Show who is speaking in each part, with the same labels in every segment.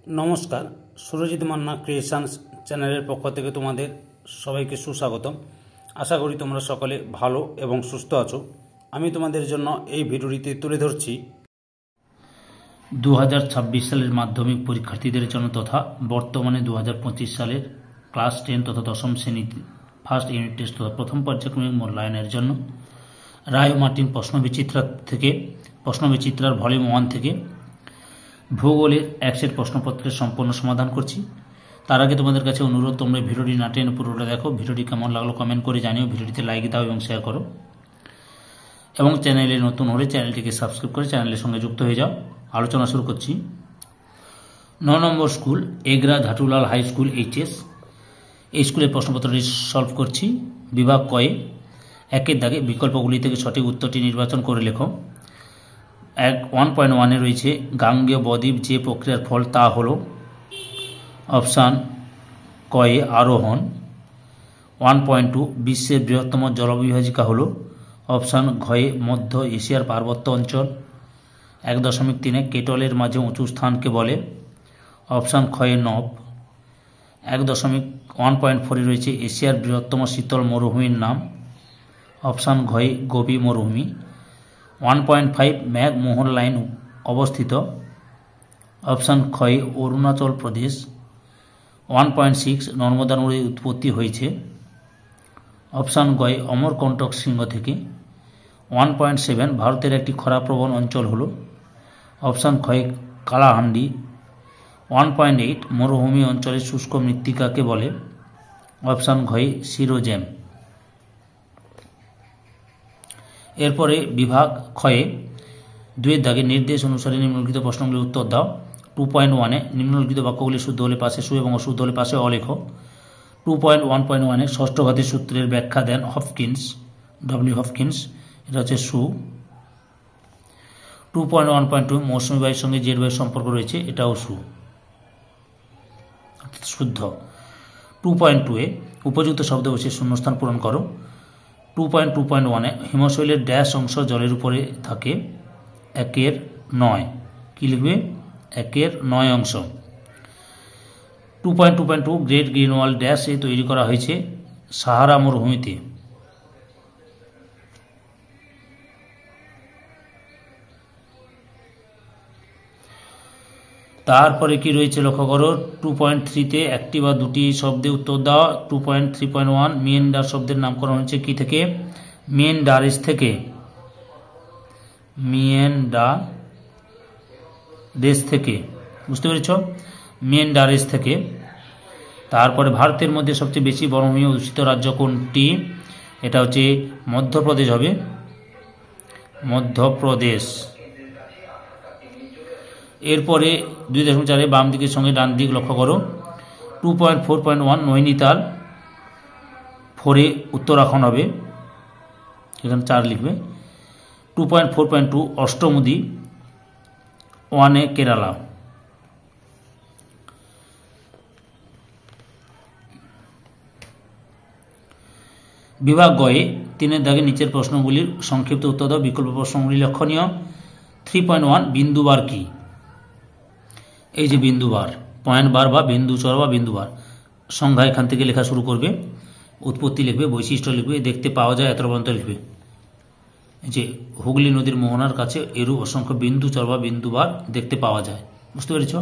Speaker 1: নমস্কার, সুরজিৎ মান্না ক্রিয়েশনস চ্যানেলের পক্ষ থেকে তোমাদের সবাইকে সুস্বাগতম। আশা করি তোমরা সকলে ভালো এবং সুস্থ আছো। আমি তোমাদের জন্য এই ভিডিওটিতে তুলে ধরছি
Speaker 2: 2026 সালের মাধ্যমিক পরীক্ষার্থীদের জন্য তথা বর্তমানে 2025 সালের ক্লাস 10 তথা দশম শ্রেণী ফার্স্ট ইউনিট টেস্ট তথা প্রথম পর্যায়ক্রমিক মূল্যায়নের জন্য রায় ও মার্টিন প্রশ্নবিচিত্রার ভলিউম 1 থেকে ভূগোলের এক সেট প্রশ্নপত্রের সম্পূর্ণ সমাধান করছি। তার আগে তোমাদের কাছে অনুরোধ, তোমরা ভিডিওটি না টেনে পুরোটা দেখো। ভিডিওটি কেমন লাগলো কমেন্ট করে জানিও, ভিডিওটিতে লাইক দাও এবং শেয়ার করো, এবং চ্যানেলে নতুন হলে চ্যানেলটিকে সাবস্ক্রাইব করে চ্যানেলের সঙ্গে যুক্ত হয়ে যাও। আলোচনা শুরু করছি। 9 নম্বর school Egra Jhatulal high school HS, এই স্কুলের প্রশ্নপত্রটি সলভ করছি। বিভাগ কয়ে একের দাগে বিকল্পগুলি থেকে সঠিক উত্তরটি নির্বাচন করে লেখো। 1.1 রয়েছে গাঙ্গেয় বদ্বীপ যে প্রক্রিয়ার ফল তা হল অপশান কয়ে আরোহণ। 1.2 বিশ্বের বৃহত্তম জলবিভাজিকা হল অপশান ঘয়ে মধ্য এশিয়ার পার্বত্য অঞ্চল। 1.3 কেটলের মাঝে উঁচু স্থানকে বলে অপশান ক্ষয়ে নব। 1.1.4 রয়েছে এশিয়ার বৃহত্তম শীতল মরুভূমির নাম অপশান ঘয়ে গোবি মরুভূমি। 1.5 ম্যাকমোহন লাইন অবস্থিত অপশান ক্ষয়ে অরুণাচল প্রদেশ। 1.6 নর্মদা নদীর উৎপত্তি হয়েছে অপশান গয়ে অমরকণ্টক শৃঙ্গ থেকে। 1.7 ভারতের একটি খরাপ্রবণ অঞ্চল হল অপশান ক্ষয়ে কালাহান্ডি। 1.8 মরুভূমি অঞ্চলের শুষ্ক মৃত্তিকাকে বলে অপশান ঘয়ে সিরোজেম। এরপরে বিভাগ ক্ষয়ে 2 দাগে নির্দেশ অনুসারে নিম্নলিখিত প্রশ্নগুলির উত্তর দাও। 2.1 নিম্নলিখিত বাক্যগুলি শুদ্ধ হলে পাশে সু এবং অশুদ্ধ হলে পাশে অলেখ। 2.1.1 ষষ্ঠ ঘাতের সূত্রের ব্যাখ্যা দেন হপকিন্স, এটা হচ্ছে সু। 2.1.2 মৌসুমী বায়ুর সঙ্গে জেট বায়ুর সম্পর্ক রয়েছে, এটাও সু, শুদ্ধ। 2.2 উপযুক্ত শব্দ বসে শূন্যস্থান পূরণ করো। 2.2.1 হিমশৈলের ড্যাশ অংশ জলের উপরে থাকে 1/9, কি লিখবে 1/9 অংশ। 2.2.2 গ্রেট গ্রিন ওয়াল ড্যাশে তৈরি করা হয়েছে সাহারা মরুভূমিতে। তারপরে কি রয়েছে লক্ষ্য করো। 2.3 একটি বা দুটি শব্দে উত্তর দেওয়া। 2.3.1 মিয়েন্ডার শব্দের নামকরণ হচ্ছে কি থেকে? মিয়েন্ডারেস থেকে, বুঝতে পেরেছ? মিয়েন্ডারেস থেকে। তারপরে ভারতের মধ্যে সবচেয়ে বেশি বনভূমি অধ্যুষিত রাজ্য কোনটি? এটা হচ্ছে মধ্যপ্রদেশ হবে, মধ্যপ্রদেশ। এরপরে 2.4 বাম দিকের সঙ্গে ডান দিক লক্ষ্য করো। 2.4.1 নৈনিতাল, 4 উত্তরাখণ্ড হবে, এখানে 4 লিখবে। 2.4.2 অষ্টমুদি, 1 কেরালা। বিভাগ গয়ে 3 দাগে নিচের প্রশ্নগুলির সংক্ষিপ্ত উত্তর দাও। বিকল্প প্রশ্নগুলি লক্ষণীয়। 3.1 বিন্দুবার কি? এই যে বিন্দুবার, পয়েন্ট বার বা বিন্দুচর বা বিন্দুবার, সংজ্ঞা এখান থেকে লেখা শুরু করবে, উৎপত্তি লিখবে, বৈশিষ্ট্য লিখবে, দেখতে পাওয়া যায় এত পর্যন্ত লিখবে। যে হুগলি নদীর মোহনার কাছে এরূপ অসংখ্য বিন্দুচর বা বিন্দুবার দেখতে পাওয়া যায়, বুঝতে পেরেছ?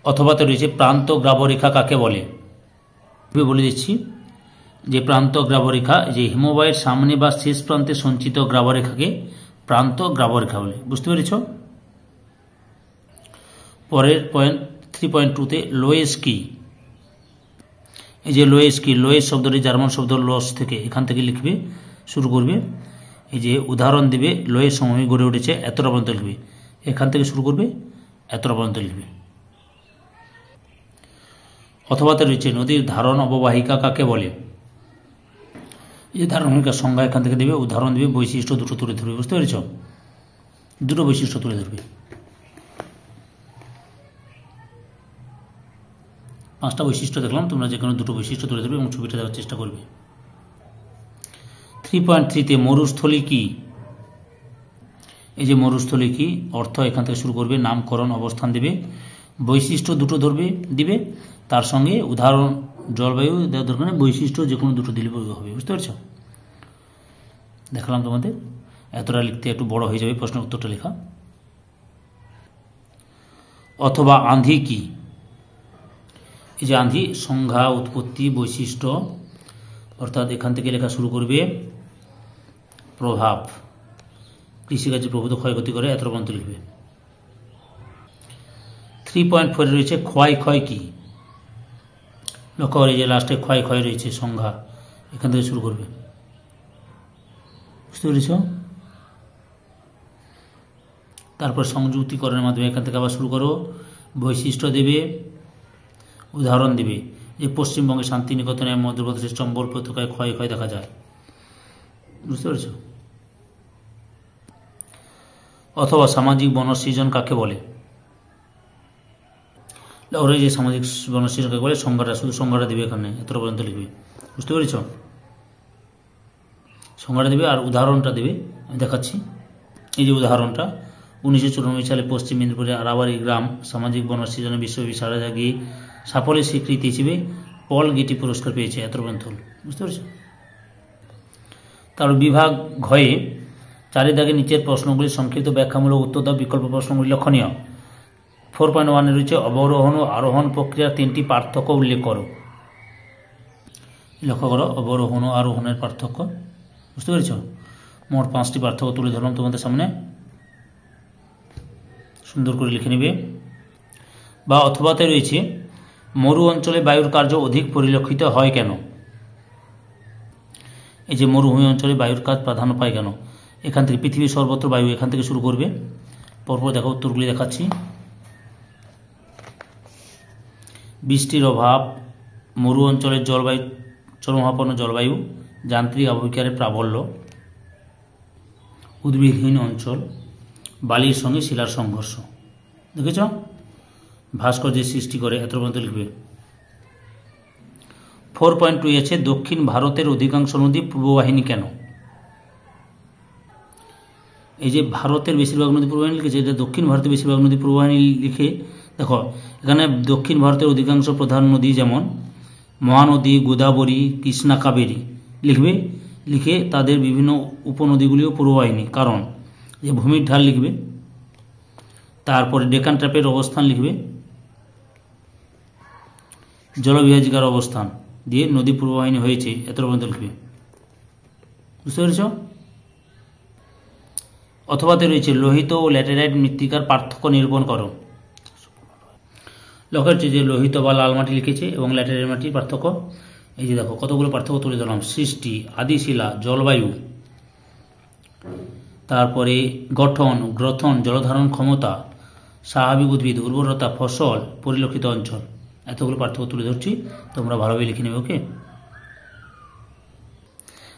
Speaker 2: অথবাতে রয়েছে প্রান্ত গ্রাবরেখা কাকে বলে? বলে দিচ্ছি যে প্রান্ত গ্রাবরেখা যে হিমবাহের সামনে বা শেষ প্রান্তে সঞ্চিত গ্রাবরেখাকে প্রান্ত গ্রাবরেখা বলে, বুঝতে পেরেছ? পরের পয়েন্ট 3.2 লোয়েস কি? এই যে লোয়েস কি, লোয়েস শব্দটি জার্মান শব্দ লস থেকে, এখান থেকে লিখবে, শুরু করবে। এই যে উদাহরণ দিবে, লোয়েস সমভূমি গড়ে উঠেছে এতটা পর্যন্ত লিখবে, এখান থেকে শুরু করবে এতটা পর্যন্ত লিখবে। অথবাতে রয়েছে নদীর ধারণ অববাহিকা কাকে বলে? এই যে ধারণ অববাহিকার সংজ্ঞা এখান থেকে দেবে, উদাহরণ দিবে, বৈশিষ্ট্য দুটো তুলে ধরবে, বুঝতে পেরেছ? দুটো বৈশিষ্ট্য তুলে ধরবে। 5টা বৈশিষ্ট্য দেখলাম, তোমরা যে কোনো দুটো বৈশিষ্ট্য তুলে ধরবে এবং ছবিটা দেওয়ার চেষ্টা করবে। 3.3 মরুস্থলী কি? এই যে মরুস্থলী কি অর্থ, এখান থেকে শুরু করবে, নামকরণ, অবস্থান দেবে, বৈশিষ্ট্য দুটো দিবে, তার সঙ্গে উদাহরণ, জলবায়ু দেওয়ার দরকার নেই, বৈশিষ্ট্য যে কোনো দুটো দিলে হবে। বুঝতে পারছো? দেখালাম তোমাদের, এতটা লিখতে একটু বড় হয়ে যাবে প্রশ্নের উত্তরটা লেখা। অথবা আঁধি কি? এই যে আঁধি, সংজ্ঞা, উৎপত্তি, বৈশিষ্ট্য, অর্থাৎ এখান থেকে লেখা শুরু করবে, প্রভাব, কৃষিকাজে প্রভূত ক্ষয়ক্ষতি করে, এত পর্যন্ত লিখবে। 3.4 রয়েছে ক্ষয় কি? লক্ষ্য করে যে লাস্টে ক্ষয় রয়েছে, সংজ্ঞা, এখান থেকে শুরু করবে। বুঝতে পেরেছ? তারপর সংযুক্তিকরণের মাধ্যমে এখান থেকে আবার শুরু করো, বৈশিষ্ট্য দেবে, উদাহরণ দেবে, যে পশ্চিমবঙ্গে শান্তিনিকেতনে, মধ্যপ্রদেশের চম্বল উপত্যকায় ক্ষয় দেখা যায়। বুঝতে পেরেছ? অথবা সামাজিক বনসৃজন কাকে বলে? ওরা যে সামাজিক বনসৃজন কাকে বলে, সংজ্ঞাটা, শুধু সংজ্ঞাটা দেবে, এখানে এতটা পর্যন্ত লিখবে। বুঝতে পেরেছ? সংজ্ঞাটা দেবে আর উদাহরণটা দেবে, আমি দেখাচ্ছি। এই যে উদাহরণটা, 1994 সালে পশ্চিম মেদিনীপুরে আরাবাড়ি গ্রাম সামাজিক বনসৃজনে বিশ্বব্যাপী সাড়া জাগিয়ে সাফল্যের স্বীকৃতি হিসেবে পল গেটি পুরস্কার পেয়েছে। এত পর্যন্ত হল। বুঝতে পেরেছ? তার বিভাগ ঘয়ে চারিদাগে নিচের প্রশ্নগুলি সংক্ষিপ্ত ব্যাখ্যামূলক উত্তর দাও, বিকল্প প্রশ্নগুলি লক্ষণীয়। 4.1 রয়েছে অবরোহণ ও আরোহণ প্রক্রিয়ার 3টি পার্থক্য উল্লেখ করো। লক্ষ্য করো অবরোহণ ও আরোহণের পার্থক্য। বুঝতে পেরেছ? মোট 5টি পার্থক্য তুলে ধরলাম তোমাদের সামনে, সুন্দর করে লিখে নেবে। বা অথবাতে রয়েছে মরু অঞ্চলে বায়ুর কার্য অধিক পরিলক্ষিত হয় কেন? এই যে মরুভূমি অঞ্চলে বায়ুর কাজ প্রাধান্য পায় কেন? এখান থেকে পৃথিবীর সর্বত্র বায়ু, এখান থেকে শুরু করবে। পরপর দেখো উত্তরগুলি দেখাচ্ছি। বৃষ্টির অভাব, মরু অঞ্চলের জলবায়ু, চরমভাবাপন্ন জলবায়ু, যান্ত্রিক আবহাওয়ার প্রাবল্য, উদ্ভিদহীন অঞ্চল, বালির সঙ্গে শিলার সংঘর্ষ। দেখেছ? ভাস্কর্যের সৃষ্টি করে। এত পর্যন্ত লিখবে। 4.2 আছে দক্ষিণ ভারতের অধিকাংশ নদী পূর্ববাহিনী কেন? এই যে ভারতের বেশিরভাগ নদী পূর্ববাহিনী লিখেছে, এটা দক্ষিণ ভারতের বেশিরভাগ নদী পূর্ববাহিনী লিখে দেখো, এখানে দক্ষিণ ভারতের অধিকাংশ প্রধান নদী যেমন মহানদী, গোদাবরী, কৃষ্ণা, কাবেরী লিখবে। লিখে তাদের বিভিন্ন উপনদীগুলিও পূর্ববাহিনী, কারণ যে ভূমির ঢাল লিখবে। তারপরে ডেকান ট্র্যাপের অবস্থান লিখবে, জলবিভাজিকার অবস্থান দিয়ে নদী পূর্ববাহিনী হয়েছে। এত পর্যন্ত লিখবে। বুঝতে পেরেছ? অথবাতে রয়েছে লোহিত ও ল্যাটেরাইট মৃত্তিকার পার্থক্য নিরূপণ করো। লক্ষ্য হচ্ছে যে লোহিত বা লাল মাটি লিখেছে এবং ল্যাটেরাইট মাটির পার্থক্য। এই যে দেখো কতগুলো পার্থক্য তুলে ধরলাম। সৃষ্টি, আদিশিলা, জলবায়ু, তারপরে গঠন, গ্রথন, জলধারণ ক্ষমতা, স্বাভাবিক উদ্ভিদ, উর্বরতা, ফসল, পরিলক্ষিত অঞ্চল। এতগুলো পার্থক্য তুলে ধরছি, তোমরা ভালোভাবে লিখে নেবে। ওকে।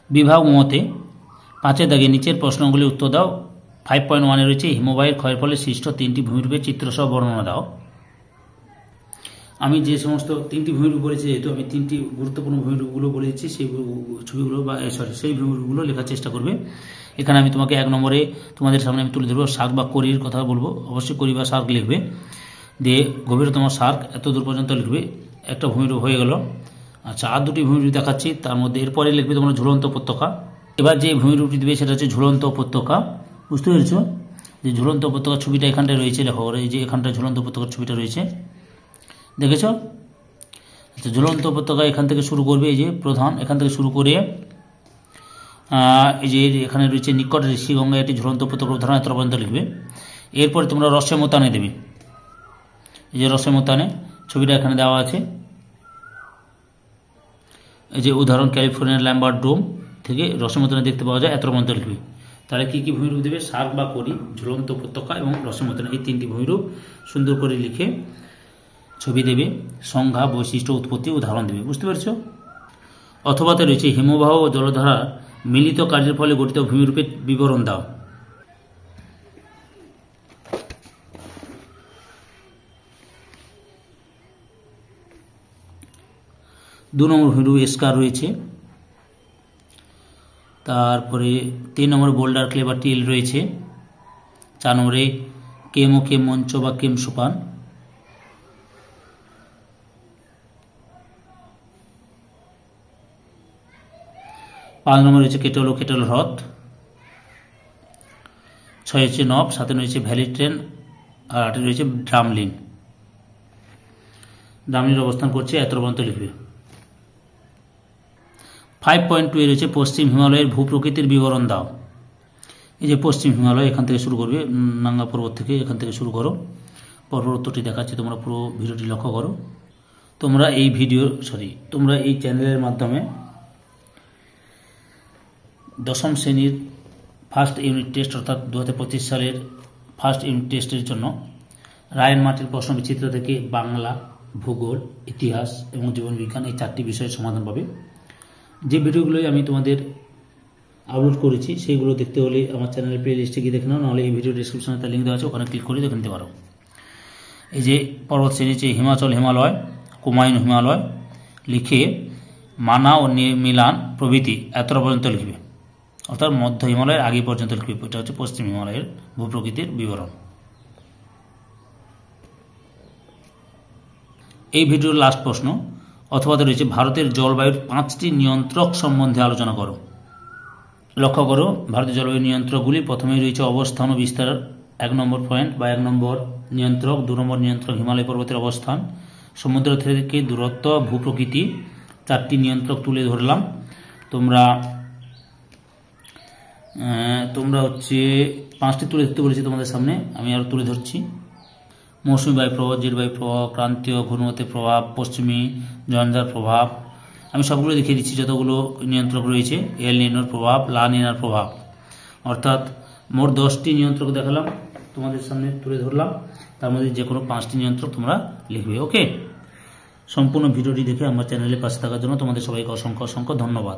Speaker 2: বিভাগ মতে 5 দাগে নিচের প্রশ্নগুলি উত্তর দাও। 5.1 রয়েছে হিমবাহের ক্ষয়ের ফলে সৃষ্ট 3টি ভূমিরূপের চিত্রসহ বর্ণনা দাও। আমি যে সমস্ত 3টি ভূমিরূপ বলেছি, যেহেতু আমি 3টি গুরুত্বপূর্ণ ভূমিরূপগুলো বলে দিচ্ছি, সেই ছবিগুলো বা সেই ভূমিরূপগুলো লেখার চেষ্টা করবে। এখানে আমি তোমাকে 1 নম্বরে তোমাদের সামনে আমি তুলে ধরবো শার্ক বা করির কথা বলবো। অবশ্যই করি বা শার্ক লিখবে, দিয়ে গভীরতম শার্ক এত দূর পর্যন্ত লিখবে। একটা ভূমিরূপ হয়ে গেল। আচ্ছা, আর 2টি ভূমিরূপ দেখাচ্ছি, তার মধ্যে এরপরে লিখবে তোমরা ঝুলন্ত উপত্যকা। এবার যে ভূমিরূপটি দেবে সেটা হচ্ছে ঝুলন্ত উপত্যকা। বুঝতে পেরেছ? যে ঝুলন্ত উপত্যকার ছবিটা এখানটায় রয়েছে, লেখো। এই যে এখানটায় ঝুলন্ত উপত্যকার ছবিটা রয়েছে, দেখেছ? আচ্ছা, ঝুলন্ত উপত্যকা এখান থেকে শুরু করবে। এই যে প্রধান, এখান থেকে শুরু করে এই যে এখানে রয়েছে নিকট ঋষিগঙ্গা, এটি ঝুলন্ত উপত্যকার উদাহরণ। এত পর্যন্ত লিখবে। এরপরে তোমরা রসেমতানে দেবে। এই যে রসেমতানে ছবিটা এখানে দেওয়া আছে। এই যে উদাহরণ ক্যালিফোর্নিয়ার ল্যাম্বার্ট ডোম থেকে রসেমতানে দেখতে পাওয়া যায়। এত পর্যন্ত লিখবে। তাহলে কি কি ভূমিরূপ দেবে? শার্ক বা করি, ঝুলন্ত উপত্যকা এবং রসেমতানে, এই 3টি ভূমিরূপ সুন্দর করে লিখে ছবি দেবে, সংজ্ঞা, বৈশিষ্ট্য, উৎপত্তি, উদাহরণ দেবে। বুঝতে পেরেছ? অথবাতে রয়েছে হিমবাহ ও জলধারা মিলিত কার্যের ফলে গঠিত ভূমিরূপের বিবরণ দাও। দু নম্বর ভূমিরূপ এস্কার রয়েছে। তারপরে 3 নম্বর বোল্ডার ক্লে বা টিল রয়েছে। 4 নম্বরে কেম ও কেম মঞ্চ বা কেম সোপান। 5 নম্বর রয়েছে কেটল ও কেটল হ্রদ। 6 হচ্ছে নব, 7 রয়েছে ভ্যালি ট্রেন, আর 8 রয়েছে ড্রামলিন। ড্রামলিন অবস্থান করছে এত পর্যন্ত লিখবে। 5.2 রয়েছে পশ্চিম হিমালয়ের ভূপ্রকৃতির বিবরণ দাও। এই যে পশ্চিম হিমালয়, এখান থেকে শুরু করবে, নাঙ্গা পর্বত থেকে এখান থেকে শুরু করো। পরপর উত্তরটি দেখাচ্ছি, তোমরা পুরো ভিডিওটি লক্ষ্য করো। তোমরা এই চ্যানেলের মাধ্যমে দশম শ্রেণীর ফার্স্ট ইউনিট টেস্ট অর্থাৎ 2025 সালের ফার্স্ট ইউনিট টেস্টের জন্য রায়ন মার্টিন প্রশ্ন বিচিত্র থেকে বাংলা, ভূগোল, ইতিহাস এবং জীবনবিজ্ঞান এই 4টি বিষয়ের সমাধান পাবে। যে ভিডিওগুলোই আমি তোমাদের আপলোড করেছি সেইগুলো দেখতে হলে আমার চ্যানেলের প্লে লিস্টে গিয়ে দেখে নাও, নাহলে এই ভিডিও ডিসক্রিপশনে তার লিঙ্ক দেওয়া আছে, ওখানে ক্লিক করে দেখে নিতে পারো। এই যে পর্বত শ্রেণী হচ্ছে হিমাচল হিমালয়, কুমায়ুন হিমালয় লিখে মানা ও মিলান প্রভৃতি এতটা পর্যন্ত লিখবে, অর্থাৎ মধ্য হিমালয়ের আগে পর্যন্ত লিখবে। এটা হচ্ছে পশ্চিম হিমালয়ের ভূপ্রকৃতির বিবরণ। এই ভিডিওর লাস্ট প্রশ্ন অথবা রয়েছে ভারতের জলবায়ুর 5টি নিয়ন্ত্রক সম্বন্ধে আলোচনা করো। লক্ষ্য করো, ভারতের জলবায়ু নিয়ন্ত্রকগুলি প্রথমেই রয়েছে অবস্থান ও বিস্তার 1 নম্বর পয়েন্ট বা 1 নম্বর নিয়ন্ত্রক। 2 নম্বর নিয়ন্ত্রক হিমালয় পর্বতের অবস্থান, সমুদ্র থেকে দূরত্ব, ভূপ্রকৃতি। 4টি নিয়ন্ত্রক তুলে ধরলাম। তোমরা হচ্ছে 5টি তুলে ধরতে বলেছি তোমাদের সামনে, আমি আরও তুলে ধরছি। মৌসুমী বায়ু প্রভাব, জেট বায়ু প্রভাব, ক্রান্তীয় ঘূর্ণিঝড়ের প্রভাব, পশ্চিমী ঝঞ্ঝার প্রভাব, আমি সবগুলো দেখিয়ে দিচ্ছি যতগুলো নিয়ন্ত্রক রয়েছে। এল নিনোর প্রভাব, লা নিনার প্রভাব, অর্থাৎ মোট 10টি নিয়ন্ত্রক দেখালাম তোমাদের সামনে তুলে ধরলাম। তার মধ্যে যে কোনো 5টি নিয়ন্ত্রক তোমরা লিখবে। ওকে, সম্পূর্ণ ভিডিওটি দেখে আমার চ্যানেলের পাশে থাকার জন্য তোমাদের সবাইকে অসংখ্য অসংখ্য ধন্যবাদ।